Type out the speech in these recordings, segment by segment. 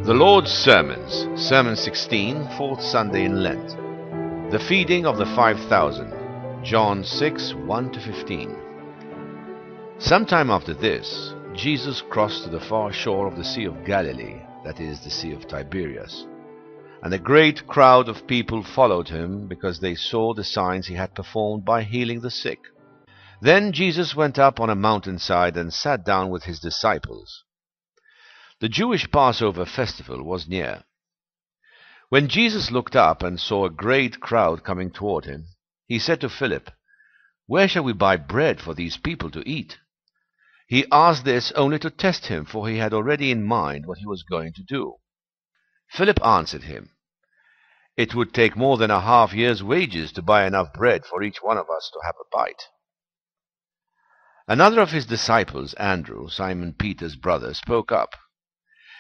The Lord's Sermons, Sermon 16, fourth Sunday in Lent. The feeding of the 5,000, John 6, 1-15. Sometime after this, Jesus crossed to the far shore of the Sea of Galilee, that is, the Sea of Tiberias. And a great crowd of people followed him, because they saw the signs he had performed by healing the sick. Then Jesus went up on a mountainside and sat down with his disciples. The Jewish Passover festival was near. When Jesus looked up and saw a great crowd coming toward him, he said to Philip, "Where shall we buy bread for these people to eat?" He asked this only to test him, for he had already in mind what he was going to do. Philip answered him, "It would take more than a half year's wages to buy enough bread for each one of us to have a bite." Another of his disciples, Andrew, Simon Peter's brother, spoke up.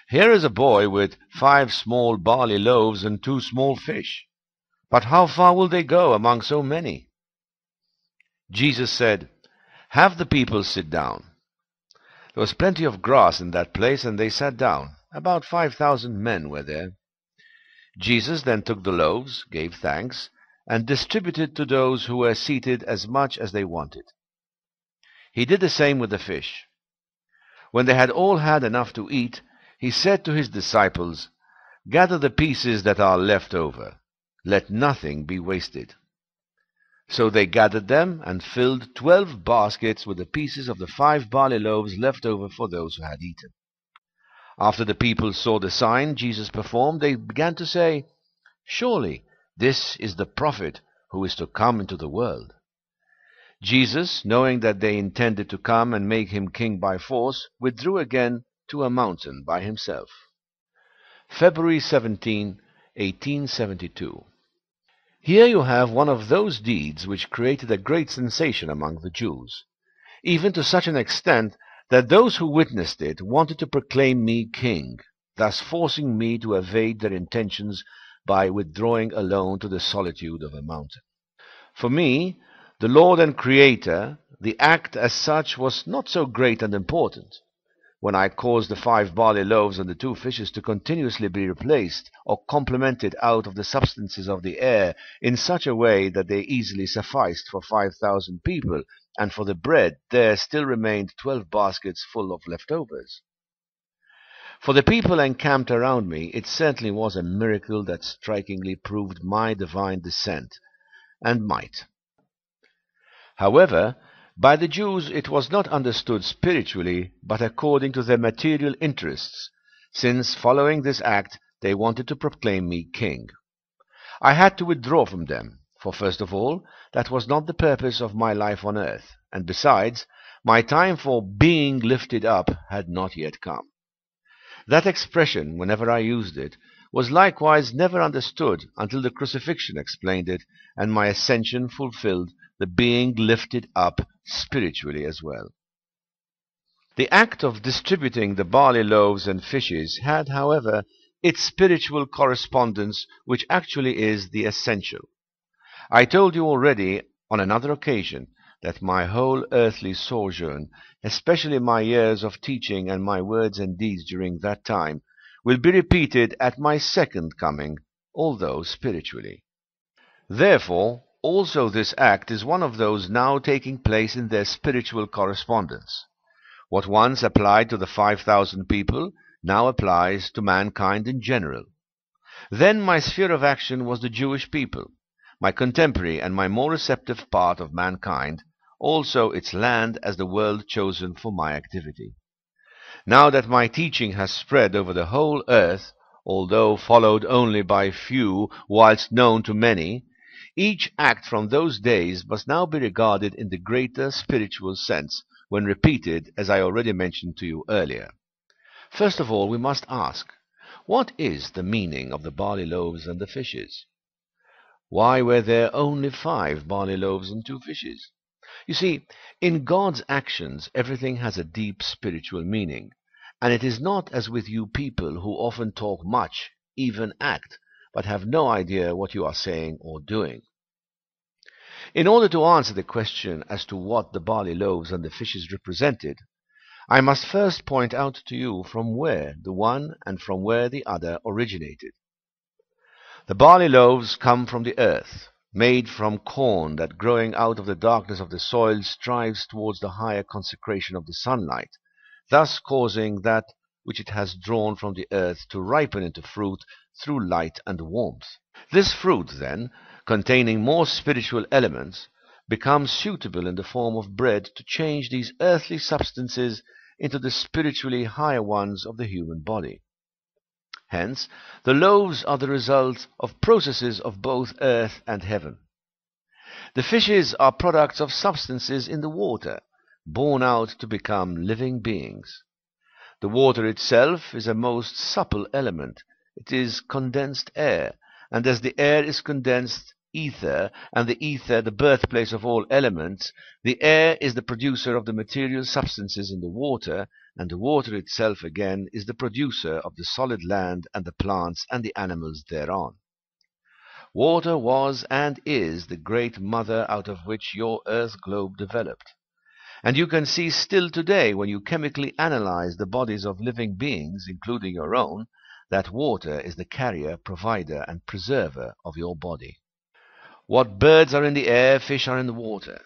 "Here is a boy with 5 small barley loaves and 2 small fish. But how far will they go among so many?" Jesus said, "Have the people sit down." There was plenty of grass in that place, and they sat down. About 5,000 men were there. Jesus then took the loaves, gave thanks, and distributed to those who were seated as much as they wanted. He did the same with the fish. When they had all had enough to eat, he said to his disciples, "Gather the pieces that are left over. Let nothing be wasted." So they gathered them and filled 12 baskets with the pieces of the 5 barley loaves left over for those who had eaten. After the people saw the sign Jesus performed, they began to say, "Surely this is the prophet who is to come into the world." Jesus, knowing that they intended to come and make him king by force, withdrew again to a mountain by himself. February 17, 1872. Here you have one of those deeds which created a great sensation among the Jews, even to such an extent that those who witnessed it wanted to proclaim me king, thus forcing me to evade their intentions by withdrawing alone to the solitude of a mountain. For me, the Lord and Creator, the act as such was not so great and important. When I caused the 5 barley loaves and the 2 fishes to continuously be replaced or complemented out of the substances of the air in such a way that they easily sufficed for 5,000 people, and for the bread there still remained 12 baskets full of leftovers. For the people encamped around me, it certainly was a miracle that strikingly proved my divine descent and might. However, by the Jews it was not understood spiritually, but according to their material interests, since following this act they wanted to proclaim me king. I had to withdraw from them, for first of all, that was not the purpose of my life on earth, and besides, my time for being lifted up had not yet come. That expression, whenever I used it, was likewise never understood until the crucifixion explained it, and my ascension fulfilled the being lifted up spiritually as well. The act of distributing the barley loaves and fishes had, however, its spiritual correspondence, which actually is the essential. I told you already on another occasion that my whole earthly sojourn, especially my years of teaching and my words and deeds during that time, will be repeated at my second coming, although spiritually. Therefore, also this act is one of those now taking place in their spiritual correspondence. What once applied to the 5,000 people now applies to mankind in general. Then my sphere of action was the Jewish people, my contemporary and my more receptive part of mankind, also its land as the world chosen for my activity. Now that my teaching has spread over the whole earth, although followed only by few whilst known to many, each act from those days must now be regarded in the greater spiritual sense when repeated, as I already mentioned to you earlier. First of all, we must ask, what is the meaning of the barley loaves and the fishes? Why were there only 5 barley loaves and 2 fishes? You see, in God's actions everything has a deep spiritual meaning, and it is not as with you people who often talk much, even act, but have no idea what you are saying or doing. In order to answer the question as to what the barley loaves and the fishes represented, I must first point out to you from where the one and from where the other originated. The barley loaves come from the earth, made from corn that growing out of the darkness of the soil strives towards the higher consecration of the sunlight, thus causing that which it has drawn from the earth to ripen into fruit through light and warmth. This fruit, then, containing more spiritual elements, becomes suitable in the form of bread to change these earthly substances into the spiritually higher ones of the human body. Hence, the loaves are the result of processes of both earth and heaven. The fishes are products of substances in the water, born out to become living beings. The water itself is a most supple element. It is condensed air, and as the air is condensed ether, and the ether the birthplace of all elements, the air is the producer of the material substances in the water, and the water itself again is the producer of the solid land and the plants and the animals thereon. Water was and is the great mother out of which your earth globe developed. And you can see still today, when you chemically analyze the bodies of living beings, including your own, that water is the carrier, provider, and preserver of your body. What birds are in the air, fish are in the water.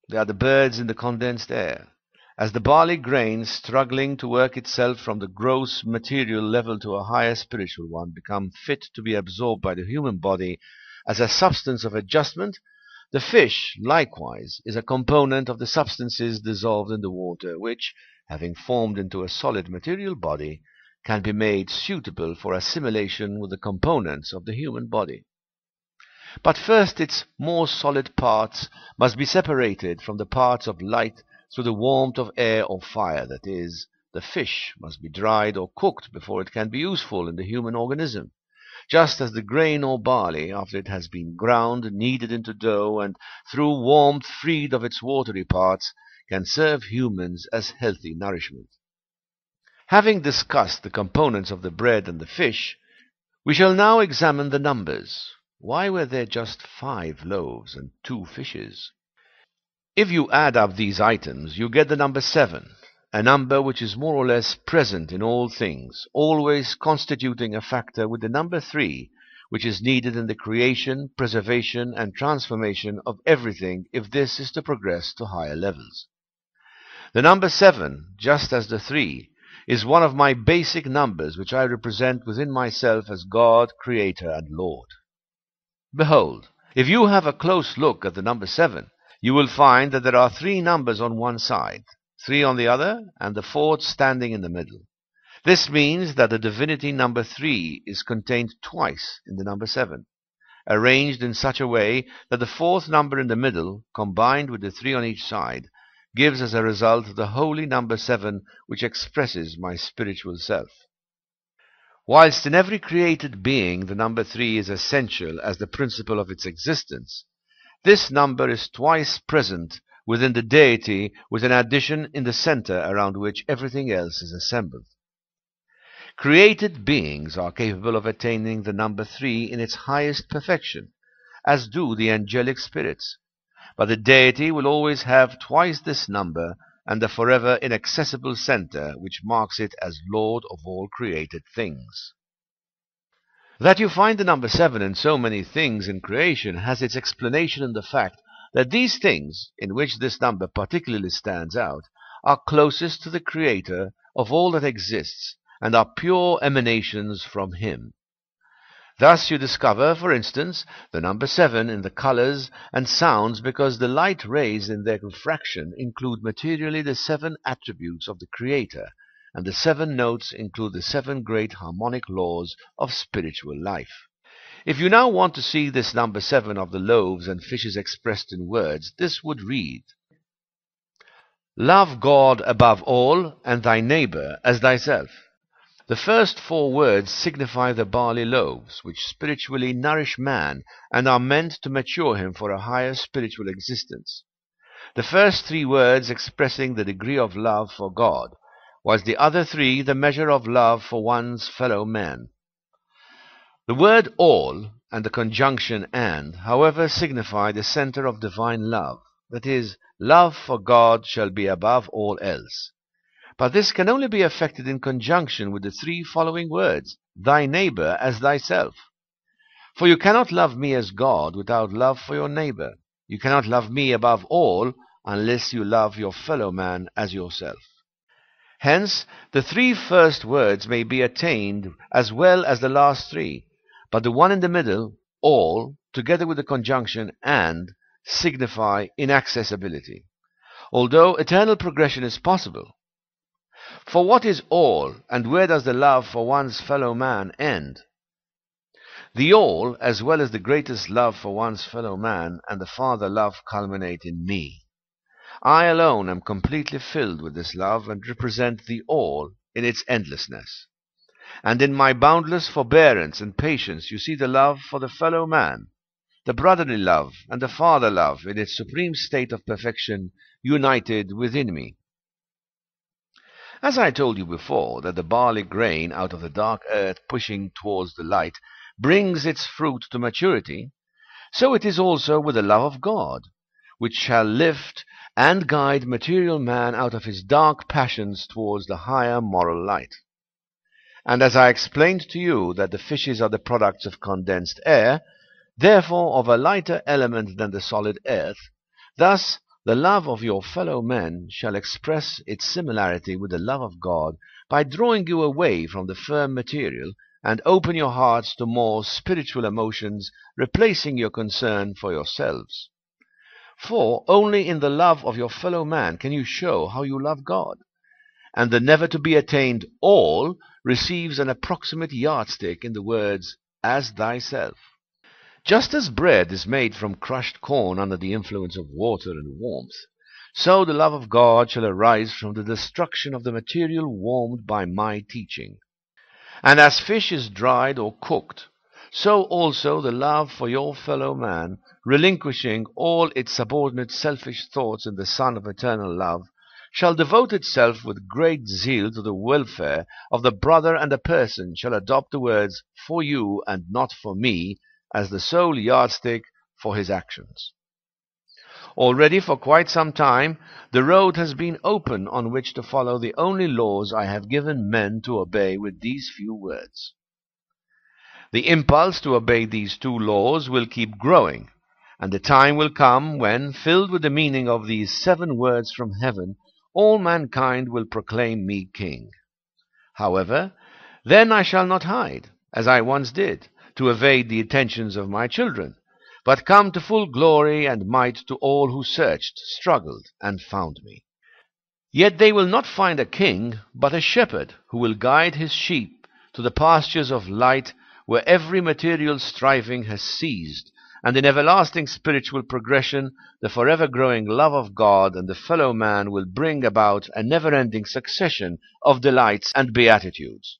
They are the birds in the condensed air. As the barley grain, struggling to work itself from the gross material level to a higher spiritual one, become fit to be absorbed by the human body as a substance of adjustment, the fish, likewise, is a component of the substances dissolved in the water, which, having formed into a solid material body, can be made suitable for assimilation with the components of the human body. But first its more solid parts must be separated from the parts of light through the warmth of air or fire, that is, the fish must be dried or cooked before it can be useful in the human organism, just as the grain or barley, after it has been ground, kneaded into dough, and through warmth freed of its watery parts, can serve humans as healthy nourishment. Having discussed the components of the bread and the fish, we shall now examine the numbers. Why were there just 5 loaves and 2 fishes? If you add up these items, you get the number 7, a number which is more or less present in all things, always constituting a factor with the number 3, which is needed in the creation, preservation, and transformation of everything if this is to progress to higher levels. The number 7, just as the 3, is one of my basic numbers which I represent within myself as God, Creator, and Lord. Behold, if you have a close look at the number 7, you will find that there are 3 numbers on one side, 3 on the other, and the 4th standing in the middle. This means that the divinity number 3 is contained twice in the number 7, arranged in such a way that the 4th number in the middle, combined with the 3 on each side, gives as a result the holy number 7, which expresses my spiritual self. Whilst in every created being the number 3 is essential as the principle of its existence, this number is twice present within the deity, with an addition in the center around which everything else is assembled. Created beings are capable of attaining the number 3 in its highest perfection, as do the angelic spirits, but the deity will always have twice this number and the forever inaccessible center which marks it as Lord of all created things. That you find the number 7 in so many things in creation has its explanation in the fact that these things, in which this number particularly stands out, are closest to the Creator of all that exists, and are pure emanations from Him. Thus you discover, for instance, the number 7 in the colors and sounds, because the light rays in their refraction include materially the 7 attributes of the Creator, and the 7 notes include the 7 great harmonic laws of spiritual life. If you now want to see this number 7 of the loaves and fishes expressed in words, this would read: Love God above all, and thy neighbor as thyself. The first 4 words signify the barley loaves, which spiritually nourish man and are meant to mature him for a higher spiritual existence. The first 3 words expressing the degree of love for God, whilst the other 3 the measure of love for one's fellow man. The word all and the conjunction and, however, signify the center of divine love, that is, love for God shall be above all else. But this can only be effected in conjunction with the three following words, thy neighbor as thyself. For you cannot love me as God without love for your neighbor. You cannot love me above all unless you love your fellow man as yourself. Hence, the three first words may be attained as well as the last three, but the one in the middle, all, together with the conjunction and, signify inaccessibility, although eternal progression is possible. For what is all, and where does the love for one's fellow man end? The all, as well as the greatest love for one's fellow man and the Father love, culminate in me. I alone am completely filled with this love and represent the all in its endlessness. And in my boundless forbearance and patience you see the love for the fellow man, the brotherly love and the father love in its supreme state of perfection united within me. As I told you before that the barley grain out of the dark earth pushing towards the light brings its fruit to maturity, so it is also with the love of God, which shall lift and guide material man out of his dark passions towards the higher moral light. And as I explained to you that the fishes are the products of condensed air, therefore of a lighter element than the solid earth, thus the love of your fellow men shall express its similarity with the love of God by drawing you away from the firm material and open your hearts to more spiritual emotions, replacing your concern for yourselves. For only in the love of your fellow man can you show how you love God, and the never-to-be-attained all receives an approximate yardstick in the words, as thyself. Just as bread is made from crushed corn under the influence of water and warmth, so the love of God shall arise from the destruction of the material warmed by my teaching. And as fish is dried or cooked, so also the love for your fellow man, relinquishing all its subordinate selfish thoughts in the Son of eternal love, shall devote itself with great zeal to the welfare of the brother, and a person shall adopt the words for you and not for me as the sole yardstick for his actions. Already for quite some time the road has been open on which to follow the only laws I have given men to obey with these few words. The impulse to obey these two laws will keep growing, and the time will come when, filled with the meaning of these 7 words from heaven, all mankind will proclaim me king. However, then I shall not hide, as I once did, to evade the attentions of my children, but come to full glory and might to all who searched, struggled, and found me. Yet they will not find a king, but a shepherd who will guide his sheep to the pastures of light, where every material striving has ceased, and in everlasting spiritual progression the forever growing love of God and the fellow man will bring about a never-ending succession of delights and beatitudes.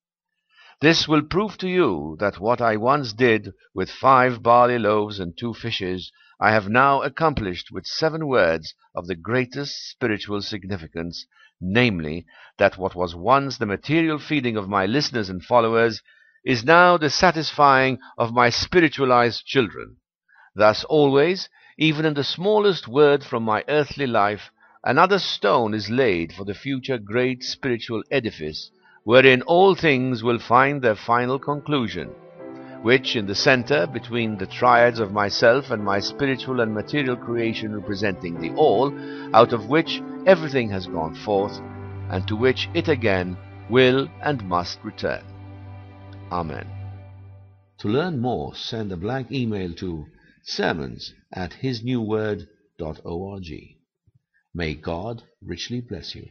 This will prove to you that what I once did with 5 barley loaves and 2 fishes, I have now accomplished with 7 words of the greatest spiritual significance, namely, that what was once the material feeding of my listeners and followers is now the satisfying of my spiritualized children. Thus always, even in the smallest word from my earthly life, another stone is laid for the future great spiritual edifice, wherein all things will find their final conclusion, which in the center, between the triads of myself and my spiritual and material creation representing the all, out of which everything has gone forth, and to which it again will and must return. Amen. To learn more, send a blank email to sermons@hisnewword.org. May God richly bless you.